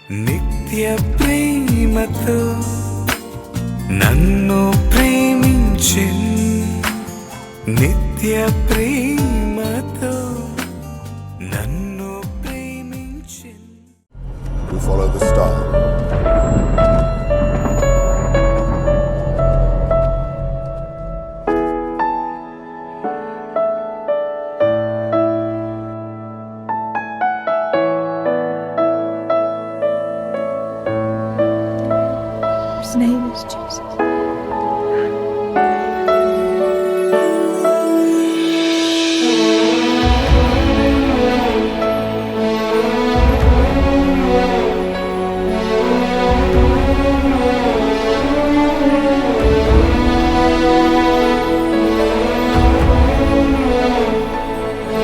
నిత్య ప్రేమతో నన్ను ప్రేమించెను, నిత్య ప్రేమతో నన్ను ప్రేమించెను. We follow the star. His name is Jesus.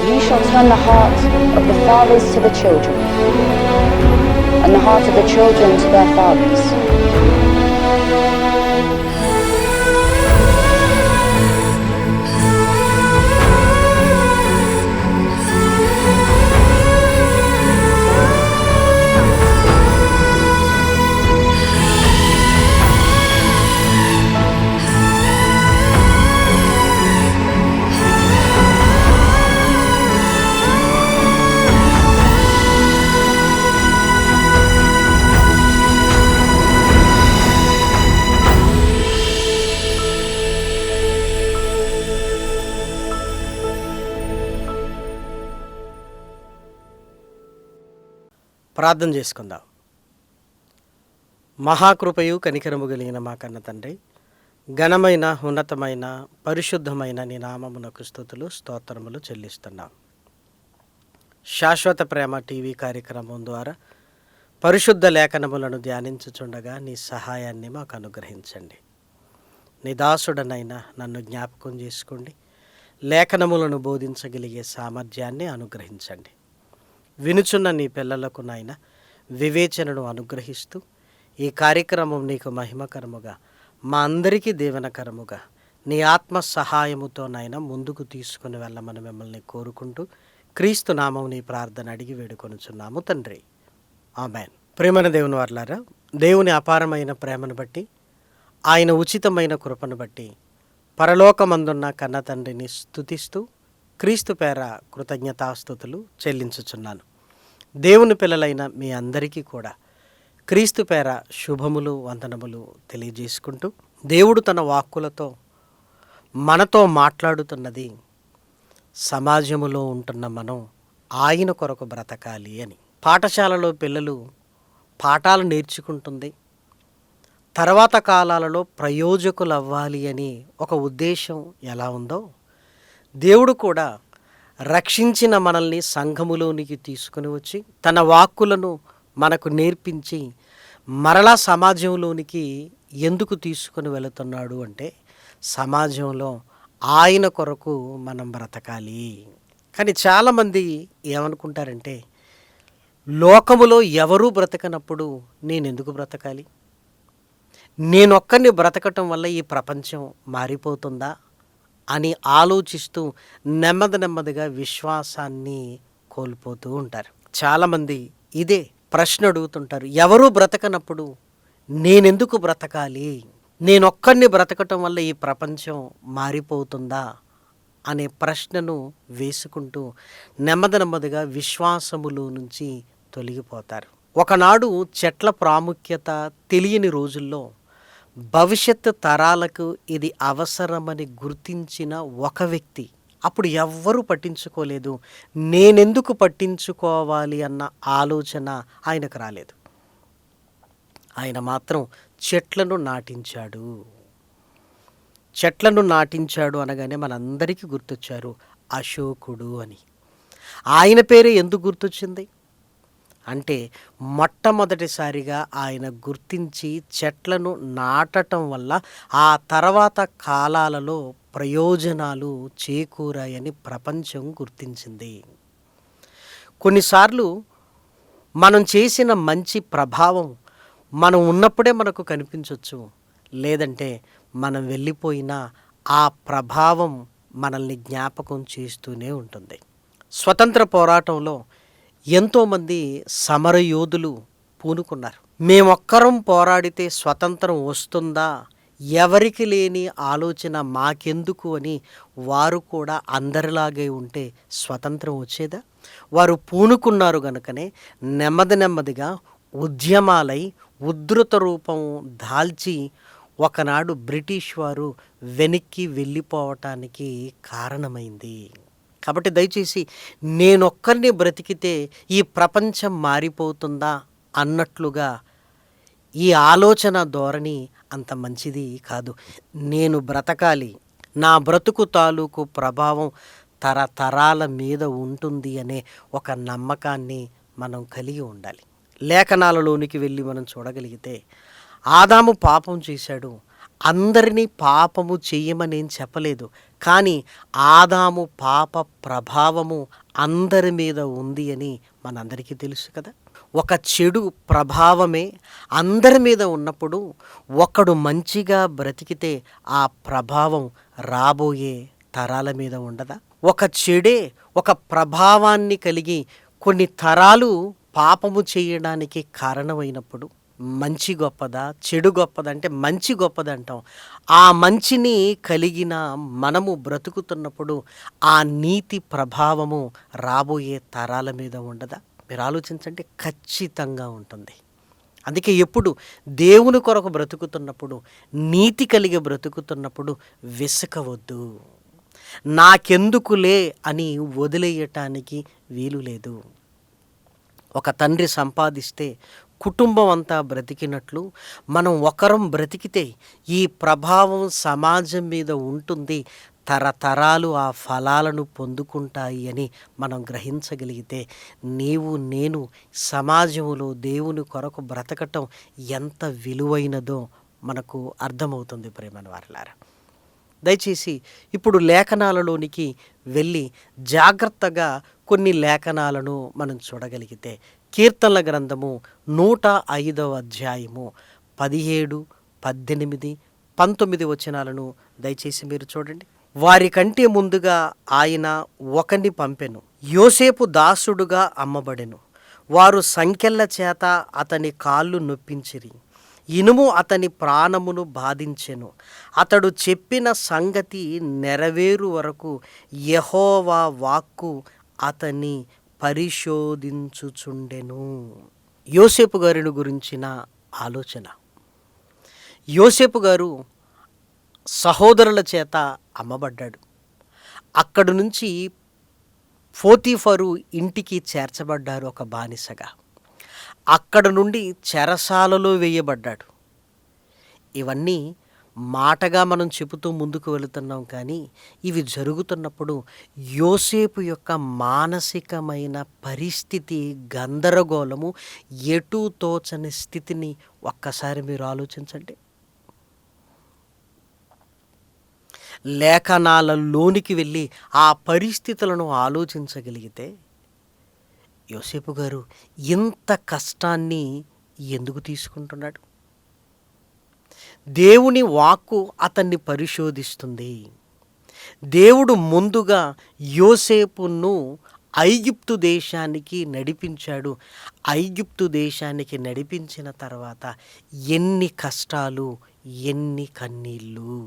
You shall turn the heart of the fathers to the children, and the heart of the children to their fathers. ప్రార్థన చేసుకుందాం. మహాకృపయు కనికరము కలిగిన మా కన్న తండ్రి, ఘనమైన ఉన్నతమైన పరిశుద్ధమైన నీ నామమునకు స్తుతులు స్తోత్రములు చెల్లిస్తున్నాం. శాశ్వత ప్రేమ టీవీ కార్యక్రమం ద్వారా పరిశుద్ధ లేఖనములను ధ్యానించుచుండగా నీ సహాయాన్ని మాకు అనుగ్రహించండి. నీ దాసుడనైనా నన్ను జ్ఞాపకం చేసుకోండి. లేఖనములను బోధించగలిగే సామర్థ్యాన్ని అనుగ్రహించండి. వినుచున్న నీ పిల్లలకు నాయన వివేచనను అనుగ్రహిస్తూ ఈ కార్యక్రమం నీకు మహిమకరముగా, మా అందరికీ దీవెనకరముగా నీ ఆత్మ సహాయముతో నాయన ముందుకు తీసుకుని వెళ్ళమని మిమ్మల్ని కోరుకుంటూ క్రీస్తు నామం నీ ప్రార్థన అడిగి వేడుకొనుచున్నాము తండ్రి, ఆమేన్. ప్రేమన దేవుని వర్లారా, దేవుని అపారమైన ప్రేమను బట్టి, ఆయన ఉచితమైన కృపను బట్టి పరలోకమందున్న కన్న తండ్రిని స్తుతిస్తూ క్రీస్తు పేర కృతజ్ఞతాస్తుతులు చెల్లించుచున్నాను. దేవుని పిల్లలైన మీ అందరికీ కూడా క్రీస్తు పేర శుభములు వందనములు తెలియజేసుకుంటూ, దేవుడు తన వాక్కులతో మనతో మాట్లాడుతున్నది సమాజములో ఉంటున్న మనం ఆయన కొరకు బ్రతకాలి అని. పాఠశాలలో పిల్లలు పాఠాలు నేర్చుకుంటుంది, తర్వాత కాలాలలో ప్రయోజకులు అవ్వాలి అని ఒక ఉద్దేశం ఎలా ఉందో, దేవుడు కూడా రక్షించిన మనల్ని సంఘములోనికి తీసుకుని వచ్చి తన వాక్కులను మనకు నేర్పించి మరలా సమాజంలోనికి ఎందుకు తీసుకుని వెళుతున్నాడు అంటే, సమాజంలో ఆయన కొరకు మనం బ్రతకాలి. కానీ చాలామంది ఏమనుకుంటారంటే, లోకములో ఎవరూ బ్రతకనప్పుడు నేనెందుకు బ్రతకాలి, నేనొక్కడిని బ్రతకటం వల్ల ఈ ప్రపంచం మారిపోతుందా అని ఆలోచిస్తూ నెమ్మదిగా విశ్వాసాన్ని కోల్పోతూ ఉంటారు. చాలామంది ఇదే ప్రశ్న అడుగుతుంటారు, ఎవరూ బ్రతకనప్పుడు నేనెందుకు బ్రతకాలి, నేనొక్కడిని బ్రతకటం వల్ల ఈ ప్రపంచం మారిపోతుందా అనే ప్రశ్నను వేసుకుంటూ నెమ్మదిగా విశ్వాసములో నుంచి తొలగిపోతారు. ఒకనాడు చెట్ల ప్రాముఖ్యత తెలియని రోజుల్లో భవిష్యత్తు తరాలకు ఇది అవసరమని గుర్తించిన ఒక వ్యక్తి, అప్పుడు ఎవ్వరూ పట్టించుకోలేదు. నేనెందుకు పట్టించుకోవాలి అన్న ఆలోచన ఆయనకు రాలేదు. ఆయన మాత్రం చెట్లను నాటించాడు. చెట్లను నాటించాడు అనగానే మనందరికీ గుర్తొచ్చారు అశోకుడు అని. ఆయన పేరే ఎందుకు గుర్తొచ్చింది అంటే, మొట్టమొదటిసారిగా ఆయన గుర్తించి చెట్లను నాటటం వల్ల ఆ తర్వాత కాలాలలో ప్రయోజనాలు చేకూరాయని ప్రపంచం గుర్తించింది. కొన్నిసార్లు మనం చేసిన మంచి ప్రభావం మనం ఉన్నప్పుడే మనకు కనిపించవచ్చు, లేదంటే మనం వెళ్ళిపోయినా ఆ ప్రభావం మనల్ని జ్ఞాపకం చేస్తూనే ఉంటుంది. స్వతంత్ర పోరాటంలో ఎంతోమంది సమరయోధులు పూనుకున్నారు. మేమొక్కరం పోరాడితే స్వతంత్రం వస్తుందా, ఎవరికి లేని ఆలోచన మాకెందుకు అని వారు కూడా అందరిలాగే ఉంటే స్వతంత్రం వచ్చేదా? వారు పూనుకున్నారు గనుకనే నెమ్మదిగా ఉద్యమాలై ఉధృత రూపం దాల్చి ఒకనాడు బ్రిటిష్ వారు వెనక్కి వెళ్ళిపోవటానికి కారణమైంది. కాబట్టి దయచేసి నేనొక్కరిని బ్రతికితే ఈ ప్రపంచం మారిపోతుందా అన్నట్లుగా ఈ ఆలోచన ధోరణి అంత మంచిది కాదు. నేను బ్రతకాలి, నా బ్రతుకు తాలూకు ప్రభావం తరతరాల మీద ఉంటుంది అనే ఒక నమ్మకాన్ని మనం కలిగి ఉండాలి. లేఖనాలలోనికి వెళ్ళి మనం చూడగలిగితే ఆదాము పాపం చేశాడు. అందరినీ పాపము చెయ్యమని ఏం చెప్పలేదు, కానీ ఆదాము పాప ప్రభావము అందరి మీద ఉంది అని మనందరికీ తెలుసు కదా. ఒక చెడు ప్రభావమే అందరి మీద ఉన్నప్పుడు ఒకడు మంచిగా బ్రతికితే ఆ ప్రభావం రాబోయే తరాల మీద ఉండదా? ఒక చెడే ఒక ప్రభావాన్ని కలిగి కొన్ని తరాలు పాపము చేయడానికి కారణమైనప్పుడు మంచి గొప్పదా, చెడు గొప్పదా అంటే మంచి గొప్పదంటాం. ఆ మంచిని కలిగిన మనము బ్రతుకుతున్నప్పుడు ఆ నీతి ప్రభావము రాబోయే తరాల మీద ఉండదా? మీరు ఆలోచించండి, ఖచ్చితంగా ఉంటుంది. అందుకే ఎప్పుడు దేవుని కొరకు బ్రతుకుతున్నప్పుడు, నీతి కలిగి బ్రతుకుతున్నప్పుడు విసుకవద్దు. నాకెందుకులే అని వదిలేయటానికి వీలు లేదు. ఒక తండ్రి సంపాదిస్తే కుటుంబం అంతా బ్రతికినట్లు మనం ఒకరం బ్రతికితే ఈ ప్రభావం సమాజం మీద ఉంటుంది, తరతరాలు ఆ ఫలాలను పొందుకుంటాయి అని మనం గ్రహించగలిగితే నీవు నేను సమాజంలో దేవుని కొరకు బ్రతకటం ఎంత విలువైనదో మనకు అర్థమవుతుంది. ప్రేమను వారలారా, దయచేసి ఇప్పుడు లేఖనాలలోనికి వెళ్ళి జాగ్రత్తగా కొన్ని లేఖనాలను మనం చూడగలిగితే కీర్తనల గ్రంథము 105వ అధ్యాయము 17, 18, 19 వచనాలను దయచేసి మీరు చూడండి. వారి కంటే ముందుగా ఆయన ఒకని పంపెను, యోసేపు దాసుడుగా అమ్మబడెను. వారు సంకెళ్ళ చేత అతని కాళ్ళు నొప్పించిరి, ఇనుము అతని ప్రాణమును బాధించెను. అతడు చెప్పిన సంగతి నెరవేరు వరకు యెహోవా వాక్కు అతని పరిశోధించుచుండెను. యోసేపు గారిని గురించిన ఆలోచన. యోసేపు గారు సహోదరుల చేత అమ్మబడ్డాడు. అక్కడి నుంచి పోతీఫరు ఇంటికి చేర్చబడ్డారు ఒక బానిసగా. అక్కడ నుండి చెరసాలలో వేయబడ్డాడు. ఇవన్నీ మాటగా మనం చెబుతూ ముందుకు వెళుతున్నాం, కానీ ఇవి జరుగుతున్నప్పుడు యోసేపు యొక్క మానసికమైన పరిస్థితి గందరగోళము, ఎటూ తోచని స్థితిని ఒక్కసారి మీరు ఆలోచించండి. లేఖనాలలోనికి వెళ్ళి ఆ పరిస్థితులను ఆలోచించగలిగితే యోసేపు గారు ఇంత కష్టాన్ని ఎందుకు తీసుకుంటున్నాడు? దేవుని వాక్కు అతన్ని పరిశోధిస్తుంది. దేవుడు ముందుగా యోసేపును ఐగుప్తు దేశానికి నడిపించాడు. ఐగుప్తు దేశానికి నడిపించిన తర్వాత ఎన్ని కష్టాలు, ఎన్ని కన్నీళ్ళు.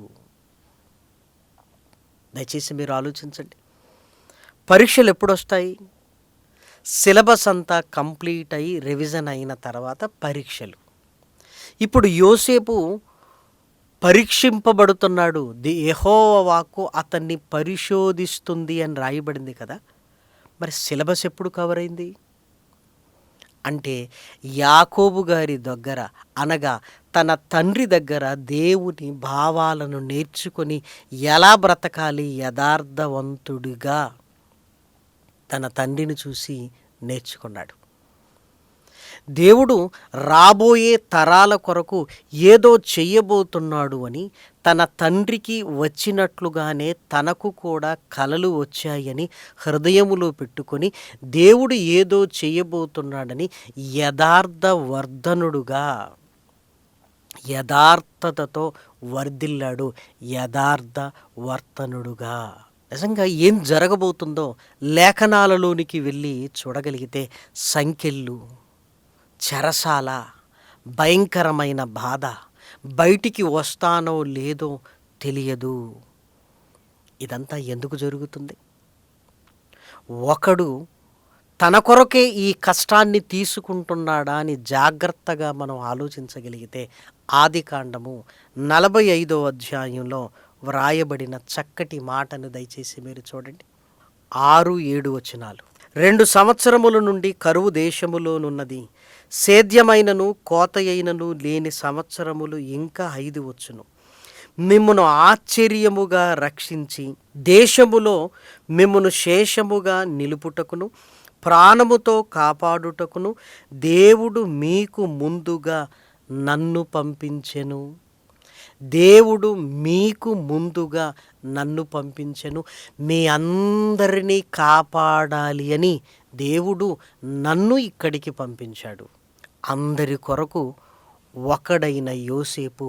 దయచేసి మీరు ఆలోచించండి. పరీక్షలు ఎప్పుడు వస్తాయి? సిలబస్ అంతా కంప్లీట్ అయ్యి రివిజన్ అయిన తర్వాత పరీక్షలు. ఇప్పుడు యోసేపు పరీక్షింపబడుతున్నాడు. యెహోవా వాక్కు అతన్ని పరిశోధిస్తుంది అని రాయబడింది కదా. మరి సిలబస్ ఎప్పుడు కవర్ అయింది అంటే యాకోబు గారి దగ్గర, అనగా తన తండ్రి దగ్గర దేవుని భావాలను నేర్చుకొని ఎలా బ్రతకాలి యథార్థవంతుడిగా తన తండ్రిని చూసి నేర్చుకున్నాడు. దేవుడు రాబోయే తరాల కొరకు ఏదో చెయ్యబోతున్నాడు అని తన తండ్రికి వచ్చినట్లుగానే తనకు కూడా కలలు వచ్చాయని హృదయములో పెట్టుకొని దేవుడు ఏదో చెయ్యబోతున్నాడని యథార్థవర్ధనుడుగా, యథార్థతతో వర్ధిల్లాడు. యథార్థవర్తనుడుగా నిజంగా ఏం జరగబోతుందో లేఖనాలలోనికి వెళ్ళి చూడగలిగితే సంకెళ్ళు, చెరసాల, భయంకరమైన బాధ, బయటికి వస్తానో లేదో తెలియదు. ఇదంతా ఎందుకు జరుగుతుంది? ఒకడు తన కొరకే ఈ కష్టాన్ని తీసుకుంటున్నాడా అని జాగ్రత్తగా మనం ఆలోచించగలిగితే ఆదికాండము 45వ అధ్యాయంలో వ్రాయబడిన చక్కటి మాటను దయచేసి మీరు చూడండి. 6-7 వచనాలు. 2 సంవత్సరముల నుండి కరువు దేశములోనున్నది, సేద్యమైనను కోతయైనను లేని సంవత్సరములు ఇంకా 5 వచ్చును. మిమ్మును ఆశ్చర్యముగా రక్షించి దేశములో మిమ్మును శేషముగా నిలుపుటకును ప్రాణముతో కాపాడుటకును దేవుడు మీకు ముందుగా నన్ను పంపించెను. దేవుడు మీకు ముందుగా నన్ను పంపించెను. మీ అందరినీ కాపాడాలి అని దేవుడు నన్ను ఇక్కడికి పంపించాడు. అందరి కొరకు ఒకడైన యోసేపు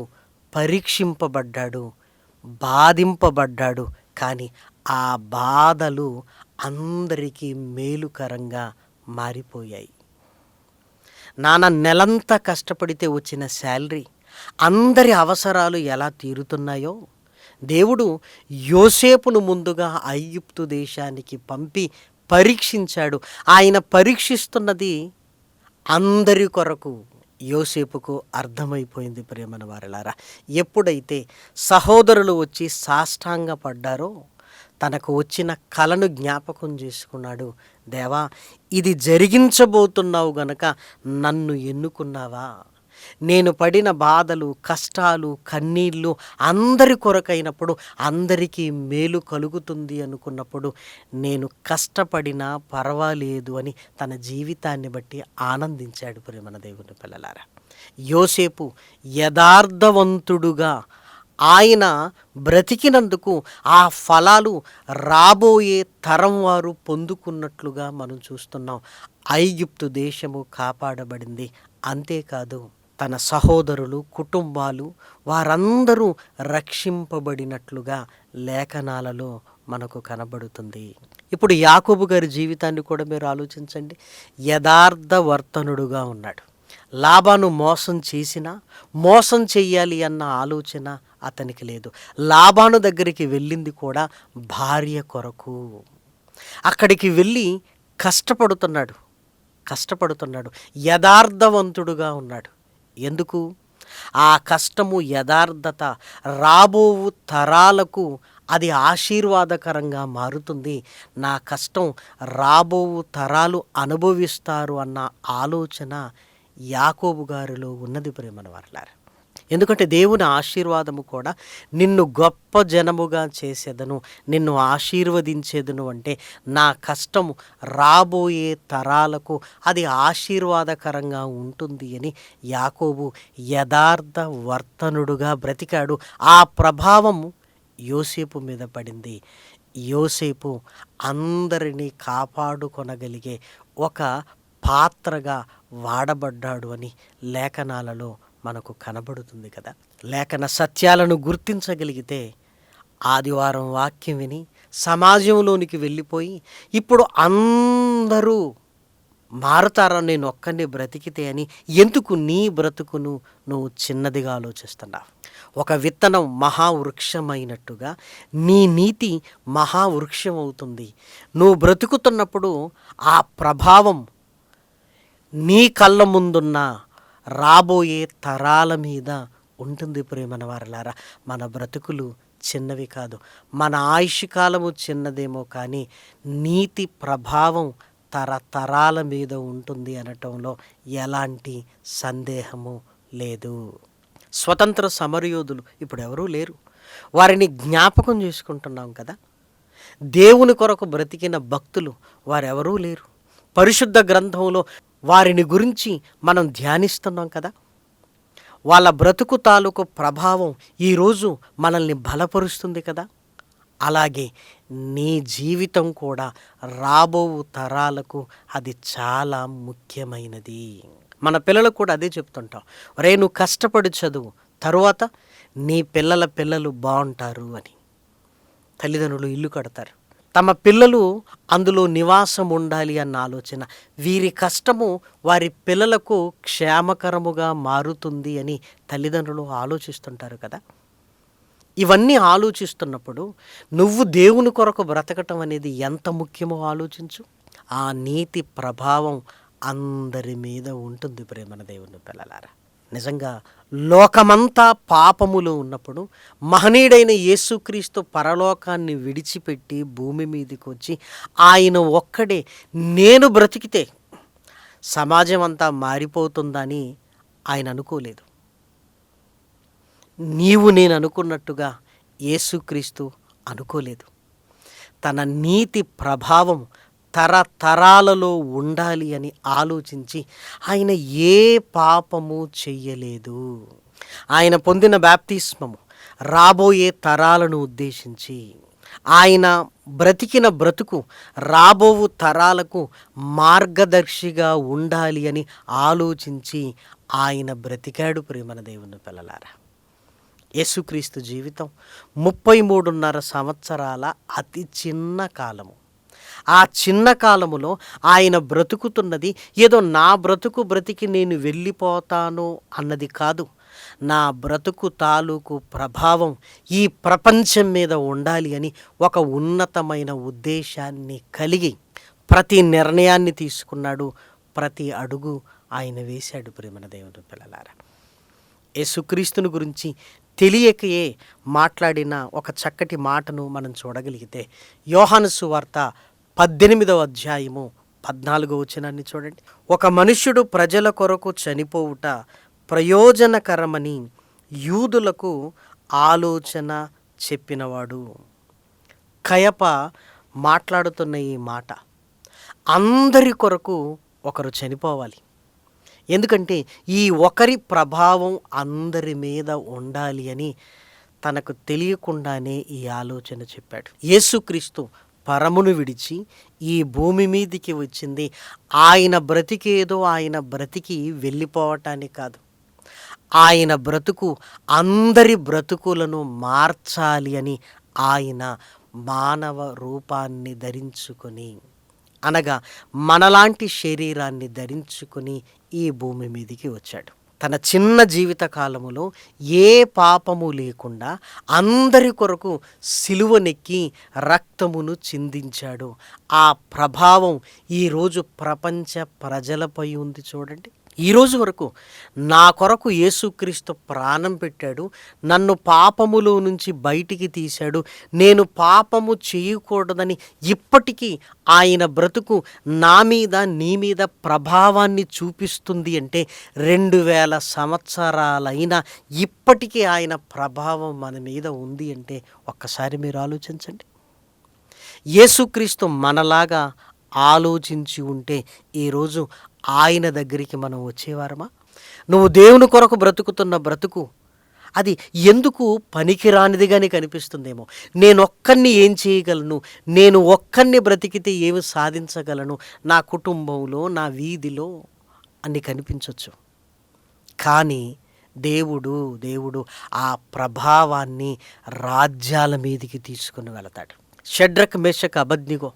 పరీక్షింపబడ్డాడు, బాధింపబడ్డాడు. కానీ ఆ బాధలు అందరికీ మేలుకరంగా మారిపోయాయి. నెలంతా కష్టపడితే వచ్చిన శాలరీ, అందరి అవసరాలు ఎలా తీరుతున్నాయో దేవుడు యోసేపును ముందుగా ఐగుప్తు దేశానికి పంపి పరీక్షించాడు. ఆయన పరీక్షిస్తున్నది అందరి కొరకు. యోసేపుకు అర్థమైపోయింది ప్రియమైన వారలారా. ఎప్పుడైతే సహోదరులు వచ్చి సాష్టాంగపడ్డారో తనకు వచ్చిన కలను జ్ఞాపకం చేసుకున్నాడు. దేవా, ఇది జరిగించబోతున్నావు గనక నన్ను ఎన్నుకున్నావా? నేను పడిన బాధలు, కష్టాలు, కన్నీళ్ళు అందరి కొరకైనప్పుడు అందరికీ మేలు కలుగుతుంది అనుకున్నప్పుడు నేను కష్టపడినా పర్వాలేదు అని తన జీవితాన్ని బట్టి ఆనందించాడు. ప్రియమైన దేవుని పిల్లలారా, యోసేపు యథార్థవంతుడుగా ఆయన బ్రతికినందుకు ఆ ఫలాలు రాబోయే తరం వారు పొందుకున్నట్లుగా మనం చూస్తున్నాం. ఐగుప్తు దేశము కాపాడబడింది. అంతేకాదు, తన సహోదరులు, కుటుంబాలు వారందరూ రక్షింపబడినట్లుగా లేఖనాలలో మనకు కనబడుతుంది. ఇప్పుడు యాకోబు గారి జీవితాన్ని కూడా మీరు ఆలోచించండి. యథార్థవర్తనుడుగా ఉన్నాడు. లాబాను మోసం చేసినా మోసం చెయ్యాలి అన్న ఆలోచన అతనికి లేదు. లాబాను దగ్గరికి వెళ్ళింది కూడా భార్య కొరకు. అక్కడికి వెళ్ళి కష్టపడుతున్నాడు. యథార్థవంతుడుగా ఉన్నాడు. ఎందుకు? ఆ కష్టము, యథార్థత రాబోవు తరాలకు అది ఆశీర్వాదకరంగా మారుతుంది. నా కష్టం రాబోవు తరాలు అనుభవిస్తారు అన్న ఆలోచన యాకోబు గారిలో ఉన్నది ప్రియమైన వారలారా. ఎందుకంటే దేవుని ఆశీర్వాదము కూడా నిన్ను గొప్ప జనముగా చేసేదను, నిన్ను ఆశీర్వదించేదను అంటే నా కష్టము రాబోయే తరాలకు అది ఆశీర్వాదకరంగా ఉంటుంది అని యాకోబు యథార్థ వర్తనుడుగా బ్రతికాడు. ఆ ప్రభావము యోసేపు మీద పడింది. యోసేపు అందరినీ కాపాడుకొనగలిగే ఒక పాత్రగా వాడబడ్డాడు అని లేఖనాలలో మనకు కనబడుతుంది కదా. లేఖన సత్యాలను గుర్తించగలిగితే ఆదివారం వాక్యం విని సమాజంలోనికి వెళ్ళిపోయి ఇప్పుడు అందరూ మారుతారా, నేను ఒక్కడిని బ్రతికితే అని ఎందుకు నీ బ్రతుకును నువ్వు చిన్నదిగా ఆలోచిస్తున్నావు? ఒక విత్తనం మహావృక్షమైనట్టుగా నీ నీతి మహావృక్షం అవుతుంది. నువ్వు బ్రతుకుతున్నప్పుడు ఆ ప్రభావం నీ కళ్ళ ముందున్న రాబోయే తరాల మీద ఉంటుంది. ప్రియమైన వారలారా, మన బ్రతుకులు చిన్నవి కాదు, మన ఆయుష్కాలము చిన్నదేమో కానీ నీతి ప్రభావం తరతరాల మీద ఉంటుంది అనటంలో ఎలాంటి సందేహము లేదు. స్వతంత్ర సమరయోధులు ఇప్పుడు ఎవరూ లేరు. వారిని జ్ఞాపకం చేసుకుంటున్నాం కదా. దేవుని కొరకు బ్రతికిన భక్తులు వారెవరూ లేరు. పరిశుద్ధ గ్రంథంలో వారిని గురించి మనం ధ్యానిస్తున్నాం కదా. వాళ్ళ బ్రతుకు తాలూకు ప్రభావం ఈరోజు మనల్ని బలపరుస్తుంది కదా. అలాగే నీ జీవితం కూడా రాబో తరాలకు అది చాలా ముఖ్యమైనది. మన పిల్లలకు కూడా అదే చెప్తుంటాం, రే నువ్వు కష్టపడి చదువు, తరువాత నీ పిల్లల పిల్లలు బాగుంటారు అని. తల్లిదండ్రులు ఇల్లు కడతారు, తమ పిల్లలు అందులో నివాసం ఉండాలి అన్న ఆలోచన, వీరి కష్టము వారి పిల్లలకు క్షేమకరముగా మారుతుంది అని తల్లిదండ్రులు ఆలోచిస్తుంటారు కదా. ఇవన్నీ ఆలోచిస్తున్నప్పుడు నువ్వు దేవుని కొరకు బ్రతకటం అనేది ఎంత ముఖ్యమో ఆలోచించు. ఆ నీతి ప్రభావం అందరి మీద ఉంటుంది ప్రేమన దేవుని పిల్లలారా. నిజంగా లోకమంతా పాపములో ఉన్నప్పుడు మహనీయుడైన యేసుక్రీస్తు పరలోకాన్ని విడిచిపెట్టి భూమి మీదకి వచ్చి ఆయన ఒక్కడే నేను బ్రతికితే సమాజం అంతా మారిపోతుందని ఆయన అనుకోలేదు. నీవు నేను అనుకున్నట్టుగా యేసుక్రీస్తు అనుకోలేదు. తన నీతి ప్రభావం తరతరాలలో ఉండాలి అని ఆలోచించి ఆయన ఏ పాపము చెయ్యలేదు. ఆయన పొందిన బాప్తిస్మము రాబోయే తరాలను ఉద్దేశించి, ఆయన బ్రతికిన బ్రతుకు రాబోవు తరాలకు మార్గదర్శిగా ఉండాలి అని ఆలోచించి ఆయన బ్రతికాడు ప్రేమన దేవుని పిల్లలారా. యేసుక్రీస్తు జీవితం 33.5 సంవత్సరాల అతి చిన్న కాలము. ఆ చిన్న కాలములో ఆయన బ్రతుకుతున్నది ఏదో నా బ్రతుకు బ్రతికి నేను వెళ్ళిపోతాను అన్నది కాదు. నా బ్రతుకు తాలూకు ప్రభావం ఈ ప్రపంచం మీద ఉండాలి అని ఒక ఉన్నతమైన ఉద్దేశాన్ని కలిగి ప్రతి నిర్ణయాన్ని తీసుకున్నాడు. ప్రతి అడుగు ఆయన వేశాడు ప్రేమన దేవుని పిల్లలారా. యేసుక్రీస్తుని గురించి తెలియకయే మాట్లాడిన ఒక చక్కటి మాటను మనం చూడగలిగితే యోహాను సువార్త 18వ అధ్యాయము 14వ వచనాన్ని చూడండి. ఒక మనుష్యుడు ప్రజల కొరకు చనిపోవుట ప్రయోజనకరమని యూదులకు ఆలోచన చెప్పినవాడు. కయప మాట్లాడుతున్న ఈ మాట, అందరి కొరకు ఒకరు చనిపోవాలి, ఎందుకంటే ఈ ఒకరి ప్రభావం అందరి మీద ఉండాలి అని తనకు తెలియకుండానే ఈ ఆలోచన చెప్పాడు. యేసుక్రీస్తు పరమును విడిచి ఈ భూమి మీదికి వచ్చింది ఆయన బ్రతికేదో ఆయన బ్రతికి వెళ్ళిపోవటానికి కాదు. ఆయన బ్రతుకు అందరి బ్రతుకులను మార్చాలి అని ఆయన మానవ రూపాన్ని ధరించుకొని, అనగా మనలాంటి శరీరాన్ని ధరించుకొని ఈ భూమి మీదికి వచ్చాడు. తన చిన్న జీవిత కాలములో ఏ పాపము లేకుండా అందరి కొరకు సిలువనెక్కి రక్తమును చిందించాడు. ఆ ప్రభావం ఈరోజు ప్రపంచ ప్రజలపై ఉంది చూడండి. ఈరోజు వరకు నా కొరకు యేసుక్రీస్తు ప్రాణం పెట్టాడు, నన్ను పాపములో నుంచి బయటికి తీశాడు, నేను పాపము చేయకూడదని ఇప్పటికీ ఆయన బ్రతుకు నా మీద నీ మీద ప్రభావాన్ని చూపిస్తుంది అంటే 2000 సంవత్సరాలైనా ఇప్పటికీ ఆయన ప్రభావం మన మీద ఉంది అంటే ఒక్కసారి మీరు ఆలోచించండి. యేసుక్రీస్తు మనలాగా ఆలోచించి ఉంటే ఈరోజు ఆయన దగ్గరికి మనం వచ్చేవారమా? నువ్వు దేవుని కొరకు బ్రతుకుతున్న బ్రతుకు అది ఎందుకు పనికిరానిదిగానే కనిపిస్తుందేమో. నేను ఒక్కడిని ఏం చేయగలను, నేను ఒక్కడిని బ్రతికితే ఏమి సాధించగలను, నా కుటుంబంలో నా వీధిలో అని కనిపించవచ్చు. కానీ దేవుడు ఆ ప్రభావాన్ని రాజ్యాల మీదికి తీసుకుని వెళతాడు. షడ్రక్ మేషక్ అబద్నిగో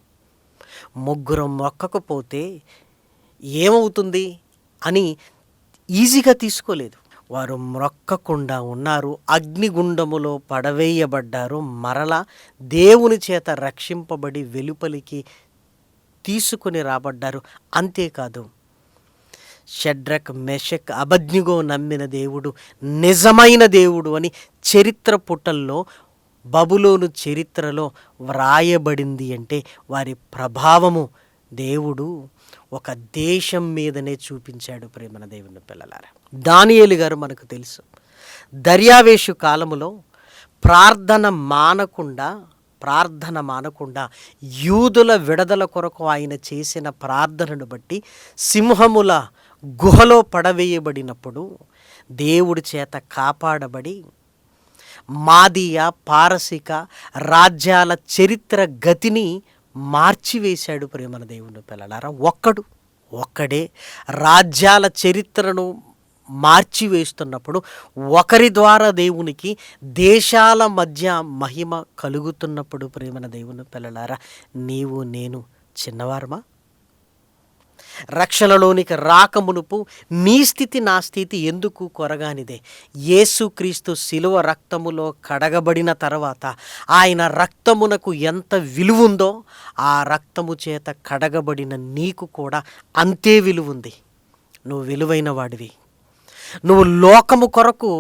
ముగ్గురు మొక్కకపోతే ఏమవుతుంది అని ఈజీగా తీసుకోలేదు. వారు మొక్కకుండా ఉన్నారు, అగ్నిగుండములో పడవేయబడ్డారు, మరలా దేవుని చేత రక్షింపబడి వెలుపలికి తీసుకుని రాబడ్డారు. అంతేకాదు, షడ్రక్ మెషక్ అబద్నిగో నమ్మిన దేవుడు నిజమైన దేవుడు అని చరిత్ర పుటల్లో బబులోను చరిత్రలో వ్రాయబడింది. అంటే వారి ప్రభావము దేవుడు ఒక దేశం మీదనే చూపించాడు ప్రేమన దేవుని పిల్లలారా. దానియేలు గారు మనకు తెలుసు, దర్యావేషు కాలములో ప్రార్థన మానకుండా యూదుల విడుదల కొరకు ఆయన చేసిన ప్రార్థనను బట్టి సింహముల గుహలో పడవేయబడినప్పుడు దేవుడి చేత కాపాడబడి మాదీయ పారసిక రాజ్యాల చరిత్ర గతిని మార్చివేశాడు ప్రేమన దేవుని పిల్లలారా. ఒక్కడే రాజ్యాల చరిత్రను మార్చివేస్తున్నప్పుడు, ఒకరి ద్వారా దేవునికి దేశాల మధ్య మహిమ కలుగుతున్నప్పుడు ప్రేమన దేవుని పిల్లలారా, నీవు నేను చిన్నవారమా? రక్షణలోనికి రాకమునుపు నీ స్థితి నా స్థితి ఎందుకు కొరగానిదే. యేసుక్రీస్తు శిలువ రక్తములో కడగబడిన తర్వాత ఆయన రక్తమునకు ఎంత విలువుందో ఆ రక్తము చేత కడగబడిన నీకు కూడా అంతే విలువుంది. నువ్వు విలువైన వాడివి. నువ్వు లోకము కొరకు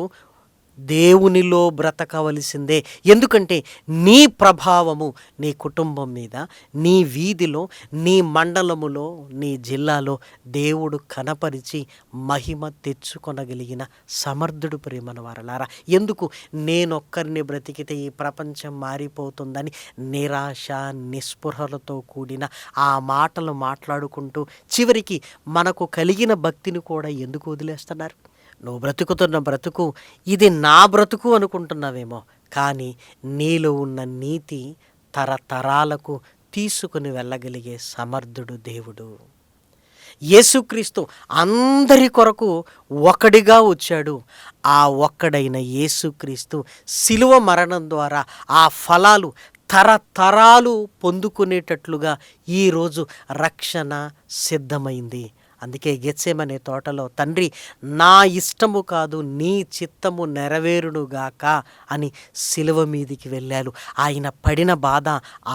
దేవునిలో బ్రతకవలసిందే. ఎందుకంటే నీ ప్రభావము నీ కుటుంబం మీద, నీ వీధిలో, నీ మండలములో, నీ జిల్లాలో దేవుడు కనపరిచి మహిమ తెచ్చుకొనగలిగిన సమర్థుడు ప్రేమన వారలారా. ఎందుకు నేనొక్కరిని బ్రతికితే ఈ ప్రపంచం మారిపోతుందని నిరాశ నిస్పృహలతో కూడిన ఆ మాటలు మాట్లాడుకుంటూ చివరికి మనకు కలిగిన భక్తిని కూడా ఎందుకు వదిలేస్తున్నారు? నువ్వు బ్రతుకుతున్న బ్రతుకు ఇది నా బ్రతుకు అనుకుంటున్నావేమో, కానీ నీలో ఉన్న నీతి తరతరాలకు తీసుకుని వెళ్ళగలిగే సమర్థుడు దేవుడు. యేసుక్రీస్తు అందరి కొరకు ఒకడిగా వచ్చాడు. ఆ ఒక్కడైన యేసుక్రీస్తు శిలువ మరణం ద్వారా ఆ ఫలాలు తరతరాలు పొందుకునేటట్లుగా ఈరోజు రక్షణ సిద్ధమైంది. అందుకే గెత్సేమనే తోటలో తండ్రి నా ఇష్టము కాదు నీ చిత్తము నెరవేరునుగాక అని శిలువ మీదికి వెళ్ళారు. ఆయన పడిన బాధ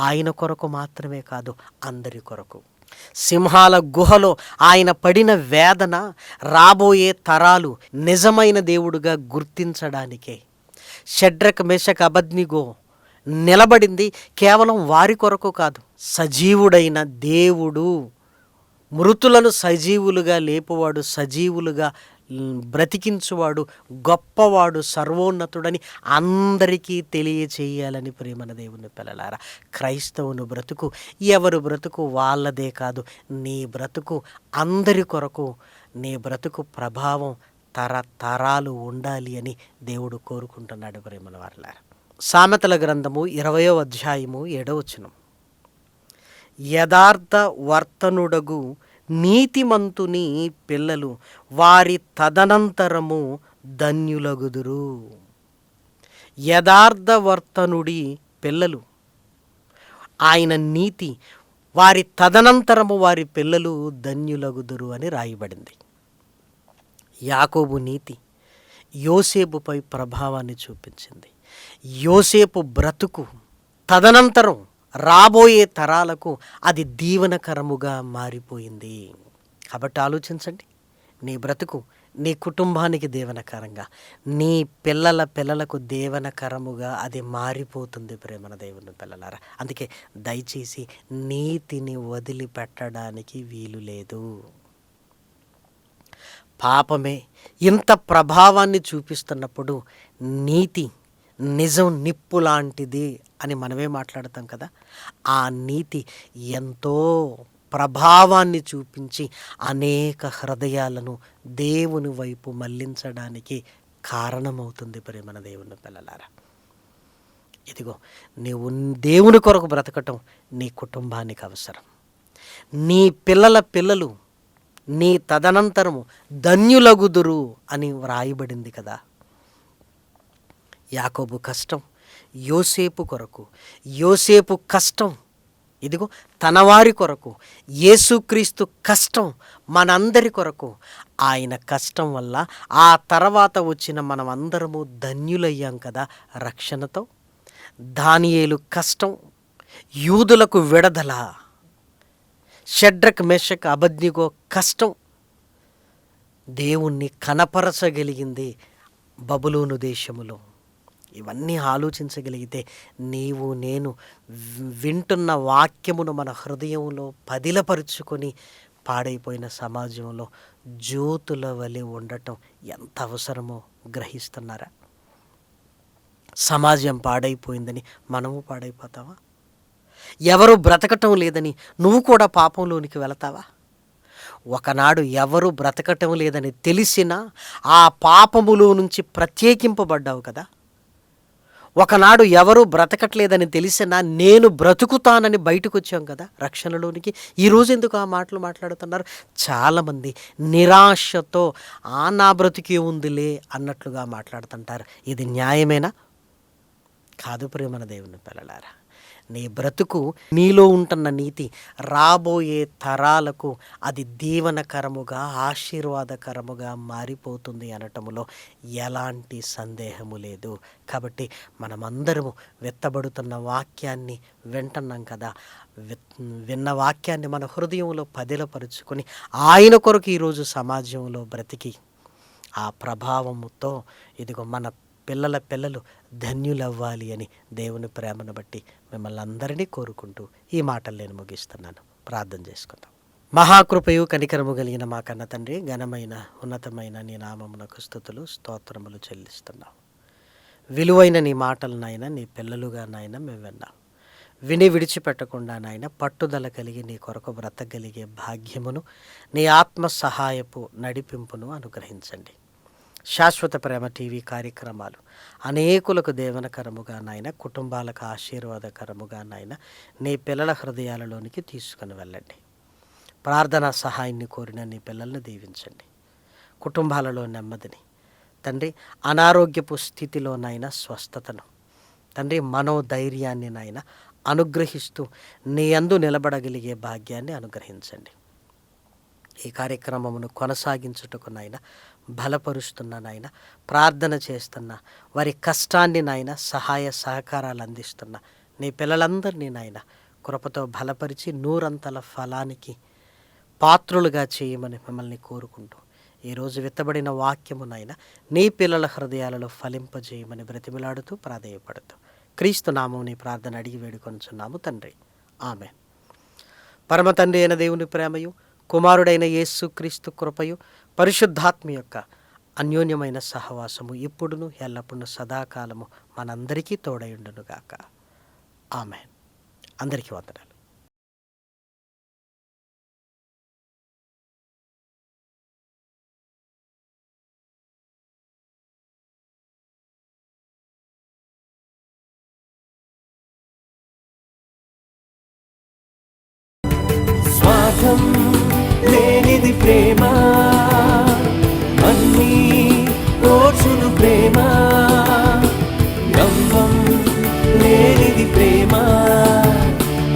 ఆయన కొరకు మాత్రమే కాదు, అందరి కొరకు. సింహాల గుహలో ఆయన పడిన వేదన రాబోయే తరాలు నిజమైన దేవుడుగా గుర్తించడానికే. షడ్రక్ మేషక్ అబద్నిగో నిలబడింది కేవలం వారి కొరకు కాదు. సజీవుడైన దేవుడు మృతులను సజీవులుగా లేపువాడు, సజీవులుగా బ్రతికించువాడు, గొప్పవాడు, సర్వోన్నతుడని అందరికీ తెలియచేయాలని ప్రేమన దేవుని పిల్లలారా. క్రైస్తవుని బ్రతుకు ఎవరు బ్రతుకు వాళ్ళదే కాదు, నీ బ్రతుకు అందరి కొరకు, నీ బ్రతుకు ప్రభావం తరతరాలు ఉండాలి అని దేవుడు కోరుకుంటున్నాడు ప్రేమల వారలారా. సామెతల గ్రంథము 20వ అధ్యాయము 7వ వచనం. యథార్థ వర్తనుడగు నీతిమంతుని పిల్లలు వారి తదనంతరము ధన్యులగుదురు. యథార్థవర్తనుడి పిల్లలు, ఆయన నీతి, వారి తదనంతరము వారి పిల్లలు ధన్యులగుదురు అని రాయబడింది. యాకోబు నీతి యోసేపుపై ప్రభావాన్ని చూపించింది. యోసేపు బ్రతుకు తదనంతరం రాబోయే తరాలకు అది దీవెనకరముగా మారిపోయింది. కాబట్టి ఆలోచించండి, నీ బ్రతుకు నీ కుటుంబానికి దీవెనకరంగా, నీ పిల్లల పిల్లలకు దీవెనకరముగా అది మారిపోతుంది ప్రేమన దేవుని పిల్లలారా. అందుకే దయచేసి నీతిని వదిలిపెట్టడానికి వీలు లేదు. పాపమే ఇంత ప్రభావాన్ని చూపిస్తున్నప్పుడు నీతి నిజం నిప్పు లాంటిది అని మనమే మాట్లాడతాం కదా. ఆ నీతి ఎంతో ప్రభావాన్ని చూపించి అనేక హృదయాలను దేవుని వైపు మళ్లించడానికి కారణమవుతుంది ప్రేమన దేవుని పిల్లలారా. ఇదిగో నీవు దేవుని కొరకు బ్రతకటం నీ కుటుంబానికి అవసరం. నీ పిల్లల పిల్లలు నీ తదనంతరము ధన్యులగుదురు అని వ్రాయబడింది కదా. యాకోబు కష్టం యోసేపు కొరకు, యోసేపు కష్టం ఇదిగో తన వారి కొరకు, యేసుక్రీస్తు కష్టం మనందరి కొరకు. ఆయన కష్టం వల్ల ఆ తర్వాత వచ్చిన మనం అందరము ధన్యులయ్యాం కదా రక్షణతో. దానియేలు కష్టం యూదులకు విడుదల, షడ్రక్ మేషక్ అబద్నిగో కష్టం దేవుణ్ణి కనపరచగలిగింది బబులోను దేశములో. ఇవన్నీ ఆలోచించగలిగితే నీవు నేను వింటున్న వాక్యమును మన హృదయంలో పదిలపరుచుకొని పాడైపోయిన సమాజంలో జ్యోతుల వలె ఉండటం ఎంత అవసరమో గ్రహిస్తున్నారా? సమాజం పాడైపోయిందని మనము పాడైపోతావా? ఎవరు బ్రతకటం లేదని నువ్వు కూడా పాపంలోనికి వెళతావా? ఒకనాడు ఎవరు బ్రతకటం లేదని తెలిసినా ఆ పాపములో నుంచి ప్రత్యేకింపబడ్డావు కదా. ఒకనాడు ఎవరు బ్రతకట్లేదని తెలిసినా నేను బ్రతుకుతానని బయటకు వచ్చాం కదా రక్షణలోనికి. ఈరోజు ఎందుకు ఆ మాటలు మాట్లాడుతున్నారు? చాలామంది నిరాశతో నా బ్రతుకే ఉందిలే అన్నట్లుగా మాట్లాడుతుంటారు. ఇది న్యాయమేనా? కాదు ప్రియమైన దేవుని పిల్లలారా. నీ బ్రతుకు, నీలో ఉంటున్న నీతి రాబోయే తరాలకు అది దీవనకరముగా, ఆశీర్వాదకరముగా మారిపోతుంది అనటములో ఎలాంటి సందేహము లేదు. కాబట్టి మనమందరము వెత్తబడుతున్న వాక్యాన్ని వింటున్నాం కదా, విన్న వాక్యాన్ని మన హృదయంలో పదిలపరుచుకొని ఆయన కొరకు ఈరోజు సమాజంలో బ్రతికి ఆ ప్రభావముతో ఇదిగో మన పిల్లలు ధన్యులవ్వాలి అని దేవుని ప్రేమను బట్టి మిమ్మల్ని అందరినీ కోరుకుంటూ ఈ మాటలు నేను ముగిస్తున్నాను. ప్రార్థన చేసుకుందాం. మహాకృపయు కనికరము కలిగిన మా కన్న తండ్రి, ఘనమైన ఉన్నతమైన నీ నామమునకు స్తుతులు స్తోత్రములు చెల్లిస్తున్నాం. విలువైన నీ మాటలు నాయన, నీ పిల్లలుగా నాయన మేము విన్నాం. విని విడిచిపెట్టకుండా నాయన పట్టుదల కలిగి నీ కొరకు బ్రతకగలిగే భాగ్యమును, నీ ఆత్మ సహాయపు నడిపింపును అనుగ్రహించండి. శాశ్వత ప్రేమ టీవీ కార్యక్రమాలు అనేకులకు దేవనకరముగా నాయన, కుటుంబాలకు ఆశీర్వాదకరముగా నాయన నీ పిల్లల హృదయాలలోనికి తీసుకుని వెళ్ళండి. ప్రార్థనా సహాయాన్ని కోరిన నీ పిల్లల్ని దీవించండి. కుటుంబాలలో నెమ్మదిని తండ్రి, అనారోగ్యపు స్థితిలోనైనా స్వస్థతను తండ్రి, మనోధైర్యాన్ని నాయన అనుగ్రహిస్తూ నీ యందు నిలబడగలిగే భాగ్యాన్ని అనుగ్రహించండి. ఈ కార్యక్రమమును కొనసాగించుటకు నాయన బలపరుస్తున్న నాయన, ప్రార్థన చేస్తున్న వారి కష్టాన్ని నాయన సహాయ సహకారాలు అందిస్తున్న నీ పిల్లలందరినీ నాయన కృపతో బలపరిచి నూరంతల ఫలానికి పాత్రులుగా చేయమని మిమ్మల్ని కోరుకుంటూ ఈరోజు విత్తబడిన వాక్యము నాయన నీ పిల్లల హృదయాలలో ఫలింపజేయమని బ్రతిమిలాడుతూ ప్రాధేయపడుతూ క్రీస్తు నామం నీ ప్రార్థన అడిగి వేడుకొనుచున్నాము తండ్రి. ఆమేన్. పరమ తండ్రి అయిన దేవుని ప్రేమయు, కుమారుడైన యేసు క్రీస్తు కృపయు, పరిశుద్ధాత్మ యొక్క అన్యోన్యమైన సహవాసము ఇప్పుడును ఎల్లప్పుడూ సదాకాలము మనందరికీ తోడయుండునుగాక. ఆమేన్. అందరికీ వందనాలు. స్వార్థం లేనిది ప్రేమ, అన్నీ ఓర్చును ప్రేమ. గంభం లేనిది ప్రేమ,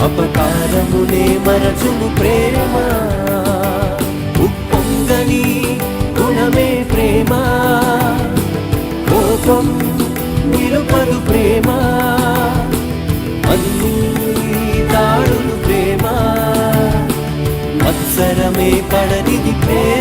అపకారమునే మరచును ప్రేమ. ఉప్పొంగని గుణమే ప్రేమ, కోపం నిలుపదు ప్రేమ. అన్నీ తాడును ప్రేమ, మత్సరమే పడనిది ప్రేమ.